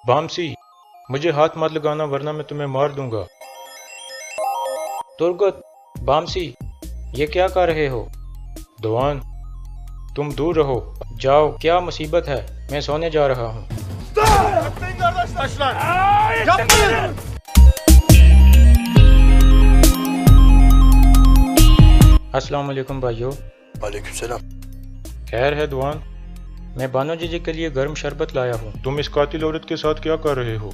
بامسی، مجھے ہاتھ مت لگانا ورنہ میں تمہیں مار دوں گا۔ ترگت، بامسی، یہ کیا کر رہے ہو؟ دوان، تم دور رہو، جاؤ، کیا مصیبت ہے؟ میں سونے جا رہا ہوں۔ السلام علیکم بھائیو۔ وعلیکم السلام۔ خیر ہے دوان؟ میں بانو جی کے لیے گرم شربت لایا ہوں۔ تم اس قاتل عورت کے ساتھ کیا کر رہے ہو؟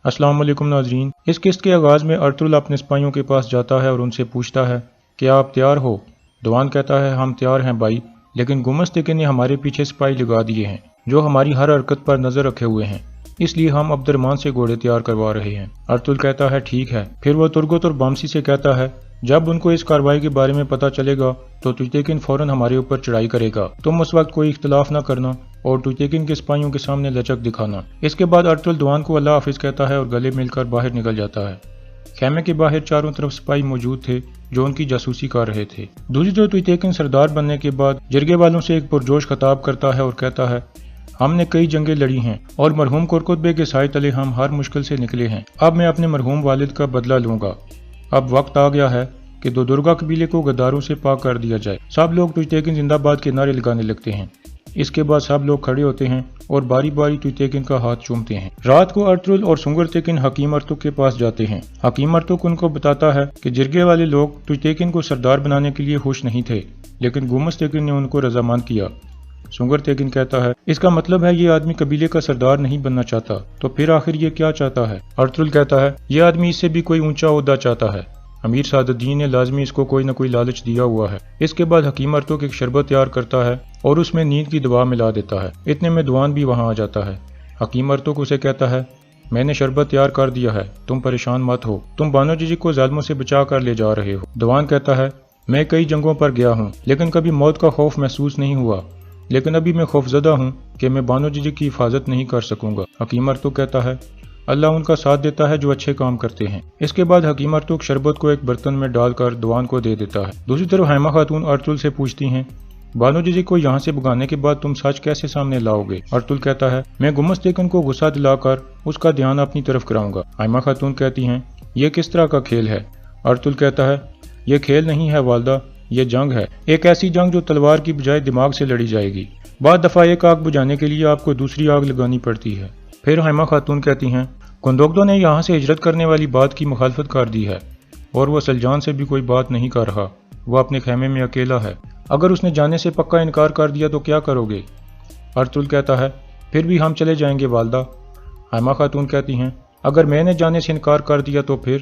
السلام علیکم ناظرین، اس قسط کے آغاز میں ارطغرل اپنے سپاہیوں کے پاس جاتا ہے اور ان سے پوچھتا ہے کہ آپ تیار ہو؟ دوان کہتا ہے ہم تیار ہیں بھائی، لیکن گمستیکن نے ہمارے پیچھے سپاہی لگا دیے ہیں جو ہماری ہر حرکت پر نظر رکھے ہوئے ہیں، اس لیے ہم عبد الرحمن سے گھوڑے تیار کروا رہے ہیں۔ ارطغرل کہتا ہے ٹھیک ہے۔ پھر وہ ترگت اور بامسی سے کہتا ہے جب ان کو اس کارروائی کے بارے میں پتہ چلے گا تو تجتیکن فوراً ہمارے اوپر چڑھائی کرے گا، تم اس وقت کوئی اختلاف نہ کرنا اور تجتیکن کے سپاہیوں کے سامنے لچک دکھانا۔ اس کے بعد ارطغرل دوان کو اللہ حافظ کہتا ہے اور گلے مل کر باہر نکل جاتا ہے۔ خیمے کے باہر چاروں طرف سپاہی موجود تھے جو ان کی جاسوسی کر رہے تھے۔ دوسری طرف تجتیکن سردار بننے کے بعد جرگے والوں سے ایک پرجوش خطاب کرتا ہے اور کہتا ہے ہم نے کئی جنگیں لڑی ہیں اور مرحوم کرکت بے کے سائے تلے ہم ہر مشکل سے نکلے ہیں، اب میں اپنے مرحوم والد کا بدلہ لوں گا۔ اب وقت آ گیا ہے کہ دو درگا قبیلے کو غداروں سے پاک کر دیا جائے۔ سب لوگ تجتیکن زندہ باد کے نعرے لگانے لگتے ہیں۔ اس کے بعد سب لوگ کھڑے ہوتے ہیں اور باری باری تجتیکن کا ہاتھ چومتے ہیں۔ رات کو ارطغرل اور سنگرتیکن حکیم ارتک کے پاس جاتے ہیں۔ حکیم ارتک ان کو بتاتا ہے کہ جرگے والے لوگ تجتیکن کو سردار بنانے کے لیے خوش نہیں تھے، لیکن گمستیکن نے ان کو رضامند کیا۔ سنگرتیکن کہتا ہے اس کا مطلب ہے یہ آدمی قبیلے کا سردار نہیں بننا چاہتا، تو پھر آخر یہ کیا چاہتا ہے؟ ارطغرل کہتا ہے یہ آدمی اس سے بھی کوئی اونچا عہدہ چاہتا ہے، امیر سعد الدین نے لازمی اس کو کوئی نہ کوئی لالچ دیا ہوا ہے۔ اس کے بعد حکیم ارتک ایک شربت تیار کرتا ہے اور اس میں نیند کی دوا ملا دیتا ہے۔ اتنے میں دوان بھی وہاں آ جاتا ہے۔ حکیم ارتک اسے کہتا ہے میں نے شربت تیار کر دیا ہے، تم پریشان مت ہو، تم بانو جی کو ظالموں سے بچا کر لے جا رہے ہو۔ دوان کہتا ہے میں کئی جنگوں پر گیا ہوں لیکن کبھی موت کا خوف محسوس نہیں ہوا، لیکن ابھی میں خوفزدہ ہوں کہ میں بانو جی کی حفاظت نہیں کر سکوں گا۔ حکیم ارتک کہتا ہے اللہ ان کا ساتھ دیتا ہے جو اچھے کام کرتے ہیں۔ اس کے بعد حکیم ارتک شربت کو ایک برتن میں ڈال کر دوان کو دے دیتا ہے۔ دوسری طرف حیمہ خاتون ارطغرل سے پوچھتی ہیں بانو جی کو یہاں سے بھگانے کے بعد تم سچ کیسے سامنے لاؤ گے؟ ارطغرل کہتا ہے میں گمستیکن کو غصہ دلا کر اس کا دھیان اپنی طرف کراؤں گا۔ حیمہ خاتون کہتی ہیں یہ کس طرح کا کھیل ہے؟ ارطغرل کہتا ہے یہ کھیل نہیں ہے والدہ، یہ جنگ ہے، ایک ایسی جنگ جو تلوار کی بجائے دماغ سے لڑی جائے گی۔ بعض دفعہ ایک آگ بجھانے کے لیے آپ کو دوسری آگ لگانی پڑتی ہے۔ پھر حیمہ خاتون کہتی ہیں کندوگدو نے یہاں سے ہجرت کرنے والی بات کی مخالفت کر دی ہے اور وہ سلجان سے بھی کوئی بات نہیں کر رہا، وہ اپنے خیمے میں اکیلا ہے، اگر اس نے جانے سے پکا انکار کر دیا تو کیا کرو گے؟ ارطغرل کہتا ہے پھر بھی ہم چلے جائیں گے والدہ۔ حیمہ خاتون کہتی ہیں اگر میں نے جانے سے انکار کر دیا تو پھر؟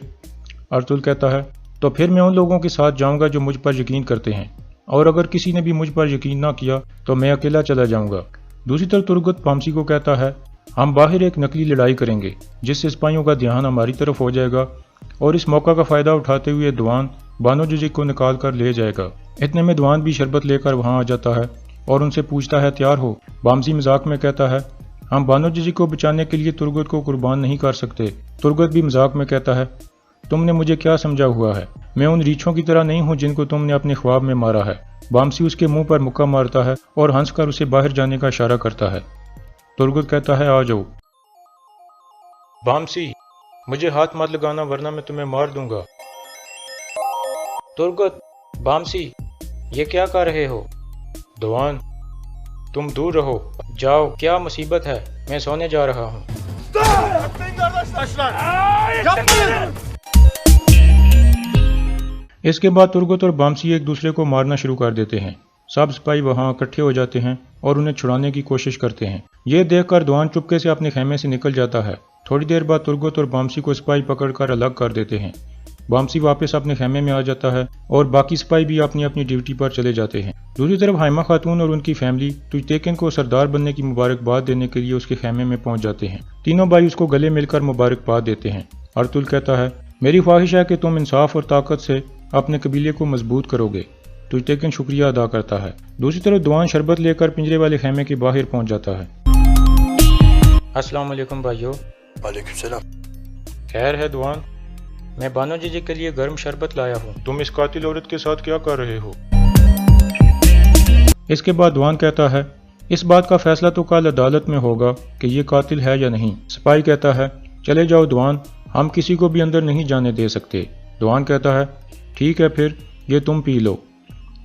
ارطغرل کہتا ہے تو پھر میں ان لوگوں کے ساتھ جاؤں گا جو مجھ پر یقین کرتے ہیں، اور اگر کسی نے بھی مجھ پر یقین نہ کیا تو میں اکیلا چلا جاؤں گا۔ دوسری طرف ترگت بامسی کو کہتا ہے ہم باہر ایک نقلی لڑائی کریں گے جس سے سپاہیوں کا دھیان ہماری طرف ہو جائے گا اور اس موقع کا فائدہ اٹھاتے ہوئے دوان بانو جی کو نکال کر لے جائے گا۔ اتنے میں دوان بھی شربت لے کر وہاں آ جاتا ہے اور ان سے پوچھتا ہے تیار ہو؟ بامسی مذاق میں کہتا ہے ہم بانو جی کو بچانے کے لیے ترگت کو قربان نہیں کر سکتے۔ ترگت بھی مذاق میں کہتا ہے تم نے مجھے کیا سمجھا ہوا ہے؟ میں ان ریچھوں کی طرح نہیں ہوں جن کو تم نے اپنے خواب میں مارا ہے۔ بامسی اس کے منہ پر مکہ مارتا ہے اور ہنس کر اسے باہر جانے کا اشارہ کرتا ہے۔ ترگت کہتا ہے آ جاؤ۔ بامسی، مجھے ہاتھ مت لگانا ورنہ میں تمہیں مار دوں گا۔ ترگت، بامسی، یہ کیا کر رہے ہو؟ دوان، تم دور رہو، جاؤ، کیا مصیبت ہے؟ میں سونے جا رہا ہوں۔ اس کے بعد ترگت اور بامسی ایک دوسرے کو مارنا شروع کر دیتے ہیں۔ سب سپاہی وہاں اکٹھے ہو جاتے ہیں اور انہیں چھڑانے کی کوشش کرتے ہیں۔ یہ دیکھ کر دوان چپکے سے اپنے خیمے سے نکل جاتا ہے۔ تھوڑی دیر بعد ترگت اور بامسی کو سپاہی پکڑ کر الگ کر دیتے ہیں۔ بامسی واپس اپنے خیمے میں آ جاتا ہے اور باقی سپاہی بھی اپنی اپنی ڈیوٹی پر چلے جاتے ہیں۔ دوسری طرف حیمہ خاتون اور ان کی فیملی تجتیکن کو سردار بننے کی مبارکباد دینے کے لیے اس کے خیمے میں پہنچ جاتے ہیں۔ تینوں بھائی اس کو گلے مل کر مبارکباد دیتے ہیں۔ ارطغرل کہتا ہے میری خواہش ہے کہ تم انصاف اور طاقت سے اپنے قبیلے کو مضبوط کرو گے۔ تجتیکن شکریہ ادا کرتا ہے۔ دوسری طرف دوان شربت لے کر پنجرے والے خیمے کے باہر پہنچ جاتا ہے۔ السلام علیکم بھائیو۔ وعلیکم السلام۔ خیر ہے دوان؟ میں بانو جی کے لیے گرم شربت لایا ہوں۔ تم اس قاتل عورت کے ساتھ کیا کر رہے ہو؟ اس کے بعد دوان کہتا ہے اس بات کا فیصلہ تو کل عدالت میں ہوگا کہ یہ قاتل ہے یا نہیں۔ سپاہی کہتا ہے چلے جاؤ دوان، ہم کسی کو بھی اندر نہیں جانے دے سکتے۔ دوان کہتا ہے ٹھیک ہے پھر یہ تم پی لو،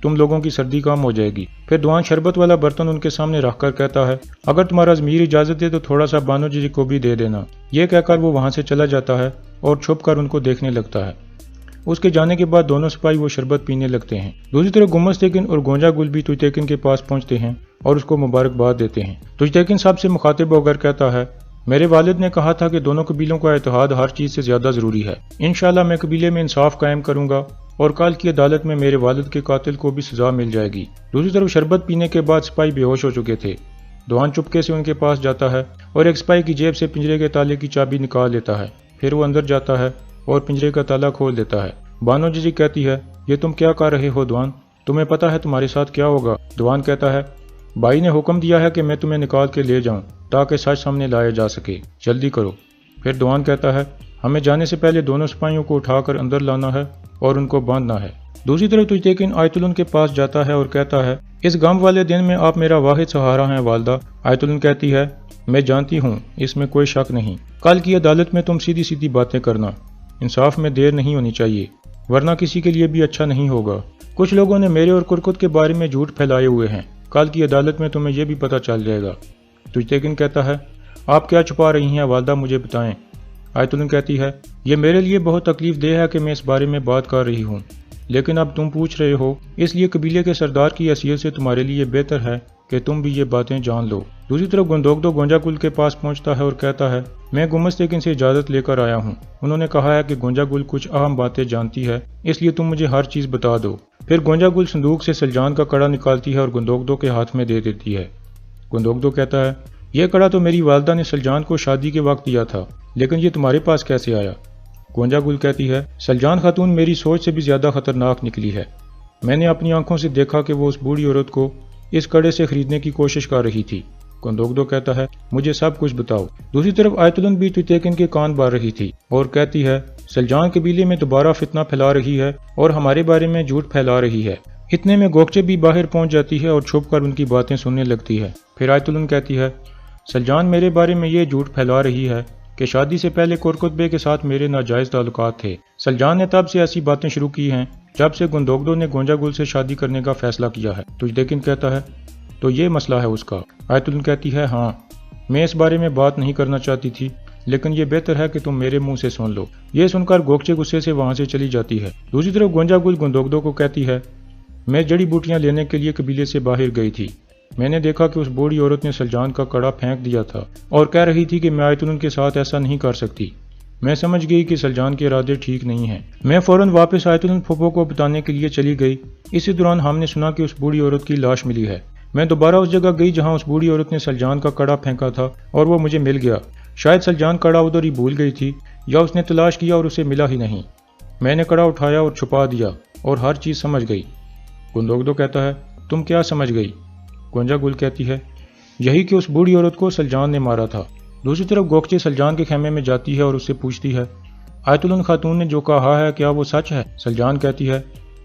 تم لوگوں کی سردی کم ہو جائے گی۔ پھر دوان شربت والا برتن ان کے سامنے رکھ کر کہتا ہے اگر تمہارا ضمیر اجازت دے تو تھوڑا سا بانو جی کو بھی دے دینا۔ یہ کہہ کر وہ وہاں سے چلا جاتا ہے اور چھپ کر ان کو دیکھنے لگتا ہے۔ اس کے جانے کے بعد دونوں سپاہی وہ شربت پینے لگتے ہیں۔ دوسری طرف گمس تیکن اور گونجا گل بھی توئی تیکن کے پاس پہنچتے ہیں اور اس کو مبارکباد دیتے ہیں۔ توئی تیکن سب سے مخاطب ہو کر کہتا ہے میرے والد نے کہا تھا کہ دونوں قبیلوں کا اتحاد ہر چیز سے زیادہ ضروری ہے۔ انشاءاللہ میں قبیلے میں انصاف قائم کروں گا اور کل کی عدالت میں میرے والد کے قاتل کو بھی سزا مل جائے گی۔ دوسری طرف شربت پینے کے بعد سپاہی بے ہوش ہو چکے تھے۔ دوان چپکے سے ان کے پاس جاتا ہے اور ایک سپاہی کی جیب سے پنجرے کے تالے کی چابی نکال لیتا ہے۔ پھر وہ اندر جاتا ہے اور پنجرے کا تالا کھول دیتا ہے۔ بانو جی کہتی ہے یہ تم کیا کر رہے ہو دوان، تمہیں پتا ہے تمہارے ساتھ کیا ہوگا؟ دوان کہتا ہے بھائی نے حکم دیا ہے کہ میں تمہیں نکال کے لے جاؤں تاکہ سچ سامنے لایا جا سکے، جلدی کرو۔ پھر دوان کہتا ہے ہمیں جانے سے پہلے دونوں سپاہیوں کو اٹھا کر اندر لانا ہے اور ان کو باندھنا ہے۔ دوسری طرف توئی تیکن آیت الن کے پاس جاتا ہے اور کہتا ہے اس غم والے دن میں آپ میرا واحد سہارا ہیں والدہ۔ آیت الن کہتی ہے میں جانتی ہوں، اس میں کوئی شک نہیں، کل کی عدالت میں تم سیدھی سیدھی باتیں کرنا، انصاف میں دیر نہیں ہونی چاہیے ورنہ کسی کے لیے بھی اچھا نہیں ہوگا۔ کچھ لوگوں نے میرے اور کرکت کے بارے میں جھوٹ پھیلائے ہوئے ہیں، کل کی عدالت میں تمہیں یہ بھی پتہ چل جائے گا۔ توئی تیکن کہتا ہے آپ کیا چھپا رہی ہیں والدہ، مجھے بتائیں۔ آیت الن کہتی ہے یہ میرے لیے بہت تکلیف دہ ہے کہ میں اس بارے میں بات کر رہی ہوں، لیکن اب تم پوچھ رہے ہو اس لیے قبیلے کے سردار کی حیثیت سے تمہارے لیے بہتر ہے کہ تم بھی یہ باتیں جان لو۔ دوسری طرف گندوگدو گونجا گل کے پاس پہنچتا ہے اور کہتا ہے میں گمس تیکن سے اجازت لے کر آیا ہوں، انہوں نے کہا ہے کہ گونجا گل کچھ اہم باتیں جانتی ہے اس لیے تم مجھے ہر چیز بتا دو۔ پھر گونجا گل صندوق سے سلجان کا کڑا نکالتی ہے اور گندوگدو کے ہاتھ میں دے دیتی ہے۔ گندوگدو کہتا ہے یہ کڑا تو میری والدہ نے سلجان کو شادی کے وقت دیا تھا، لیکن یہ تمہارے پاس کیسے آیا؟ گونجا گل کہتی ہے سلجان خاتون میری سوچ سے بھی زیادہ خطرناک نکلی ہے، میں نے اپنی آنکھوں سے دیکھا کہ وہ اس بوڑھی عورت کو اس کڑے سے خریدنے کی کوشش کر رہی تھی۔ گندوگدو کہتا ہے مجھے سب کچھ بتاؤ۔ دوسری طرف آیت الن بھی توئی تیکن کے کان بھر رہی تھی اور کہتی ہے سلجان قبیلے میں دوبارہ فتنہ پھیلا رہی ہے اور ہمارے بارے میں جھوٹ پھیلا رہی ہے۔ اتنے میں گوکچے بھی باہر پہنچ جاتی ہے اور چھپ کر ان کی باتیں سننے لگتی ہے۔ پھر آیت الن کہتی ہے سلجان میرے بارے میں یہ جھوٹ پھیلا رہی ہے کہ شادی سے پہلے کرکت بے کے ساتھ میرے ناجائز تعلقات تھے۔ سلجان نے تب سے ایسی باتیں شروع کی ہیں جب سے گندوگدو نے گونجا گل سے شادی کرنے کا فیصلہ کیا ہے۔ توئی تیکن کہتا ہے تو یہ مسئلہ ہے اس کا؟ آیت الن کہتی ہے ہاں، میں اس بارے میں بات نہیں کرنا چاہتی تھی لیکن یہ بہتر ہے کہ تم میرے منہ سے سن لو۔ یہ سن کر گوکچے غصے سے وہاں سے چلی جاتی ہے۔ دوسری طرف گونجا گل گندوگدو کو کہتی ہے میں جڑی بوٹیاں لینے کے لیے قبیلے سے باہر گئی تھی، میں نے دیکھا کہ اس بوڑھی عورت نے سلجان کا کڑا پھینک دیا تھا اور کہہ رہی تھی کہ میں آیت الن کے ساتھ ایسا نہیں کر سکتی۔ میں سمجھ گئی کہ سلجان کے ارادے ٹھیک نہیں ہیں۔ میں فوراً واپس آیت الن پھوپھو کو بتانے کے لیے چلی گئی۔ اسی دوران ہم نے سنا کہ اس بوڑھی عورت کی لاش ملی ہے۔ میں دوبارہ اس جگہ گئی جہاں اس بوڑھی عورت نے سلجان کا کڑا پھینکا تھا اور وہ مجھے مل گیا۔ شاید سلجان کڑا ادھر ہی بھول گئی تھی یا اس نے تلاش کیا اور اسے ملا ہی نہیں۔ میں نے کڑا اٹھایا اور چھپا دیا اور ہر چیز سمجھ گئی۔ گندوگدو کہتا ہے تم کیا سمجھ گئی؟ گونجا گل کہتی ہے یہی کہ اس بوڑھی عورت کو سلجان نے مارا تھا۔ دوسری طرف گوکچے سلجان کے خیمے میں جاتی ہے اور اس سے پوچھتی ہے آیت الن خاتون نے جو کہا ہے کیا وہ سچ ہے؟ سلجان کہتی ہے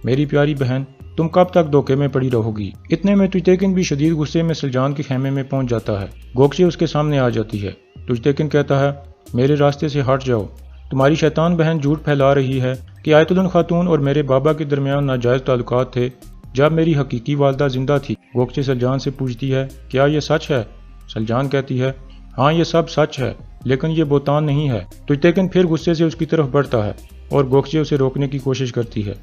میری پیاری بہن تم کب تک دھوکے میں پڑی رہو گی؟ اتنے میں توئی تیکن بھی شدید غصے میں سلجان کے خیمے میں پہنچ جاتا ہے۔ گوکچے اس کے سامنے آ جاتی ہے۔ توئی تیکن کہتا ہے میرے راستے سے ہٹ جاؤ، تمہاری شیطان بہن جھوٹ پھیلا رہی ہے کہ آیت الن خاتون اور میرے بابا کے درمیان ناجائز تعلقات تھے جب میری حقیقی والدہ زندہ تھی۔ گوکچے سلجان سے پوچھتی ہے کیا یہ سچ ہے؟ سلجان کہتی ہے ہاں یہ سب سچ ہے لیکن یہ بہتان نہیں ہے۔ توئی تیکن پھر غصے سے اس کی طرف بڑھتا ہے اور گوکچے اسے روکنے کی کوشش کرتی ہے۔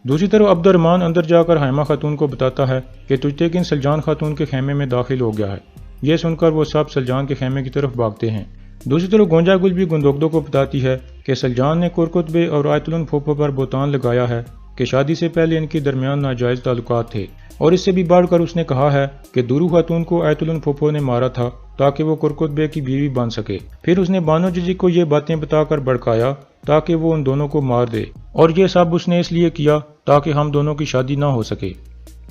دوسری طرف عبد الرحمن اندر جا کر حائمہ خاتون کو بتاتا ہے کہ توئی تیکن سلجان خاتون کے خیمے میں داخل ہو گیا ہے۔ یہ سن کر وہ سب سلجان کے خیمے کی طرف بھاگتے ہیں۔ دوسری طرف گونجا گل بھی گندوگدو کو بتاتی ہے کہ سلجان نے کرکت بے اور آیت الن پھوپھو پر بہتان لگایا ہے کہ شادی سے پہلے ان کے درمیان ناجائز تعلقات تھے، اور اس سے بھی بڑھ کر اس نے کہا ہے کہ دورو خاتون کو آیت الن پھوپھو نے مارا تھا تاکہ وہ کرکت بے کی بیوی بن سکے۔ پھر اس نے بانو جی کو یہ باتیں بتا کر بھڑکایا تاکہ وہ ان دونوں کو مار دے، اور یہ سب اس نے اس لیے کیا تاکہ ہم دونوں کی شادی نہ ہو سکے۔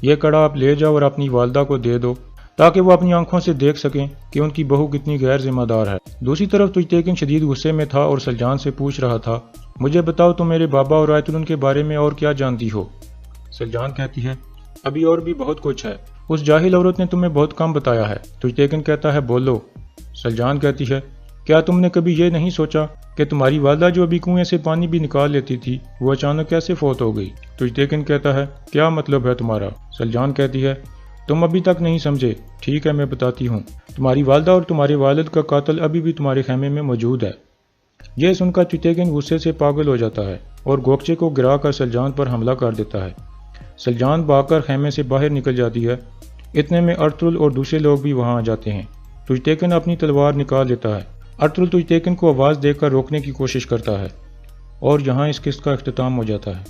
یہ کڑا آپ لے جاؤ اور اپنی والدہ کو دے دو تاکہ وہ اپنی آنکھوں سے دیکھ سکیں کہ ان کی بہو کتنی غیر ذمہ دار ہے۔ دوسری طرف توئی تیکن شدید غصے میں تھا اور سلجان سے پوچھ رہا تھا مجھے بتاؤ تم میرے بابا اور آیت الن کے بارے میں اور کیا جانتی ہو؟ سلجان کہتی ہے ابھی اور بھی بہت کچھ ہے، اس جاہل عورت نے تمہیں بہت کم بتایا ہے۔ تجتیکن کہتا ہے بولو۔ سلجان کہتی ہے کیا تم نے کبھی یہ نہیں سوچا کہ تمہاری والدہ جو ابھی کنویں سے پانی بھی نکال لیتی تھی وہ اچانک کیسے فوت ہو گئی؟ تجتیکن کہتا ہے کیا مطلب ہے تمہارا؟ سلجان کہتی ہے تم ابھی تک نہیں سمجھے، ٹھیک ہے میں بتاتی ہوں۔ تمہاری والدہ اور تمہارے والد کا قاتل ابھی بھی تمہارے خیمے میں موجود ہے۔ یہ سن کر تجتیکن غصے سے پاگل ہو جاتا ہے اور گوکچے کو گرا کر سلجان پر حملہ کر دیتا ہے۔ سلجان بھاگ کر خیمے سے باہر نکل جاتی ہے۔ اتنے میں ارطغرل اور دوسرے لوگ بھی وہاں آ جاتے ہیں۔ تجتیکن اپنی تلوار نکال لیتا ہے۔ ارطغرل تجتیکن کو آواز دے کر روکنے کی کوشش کرتا ہے اور یہاں اس قسط کا اختتام ہو جاتا ہے۔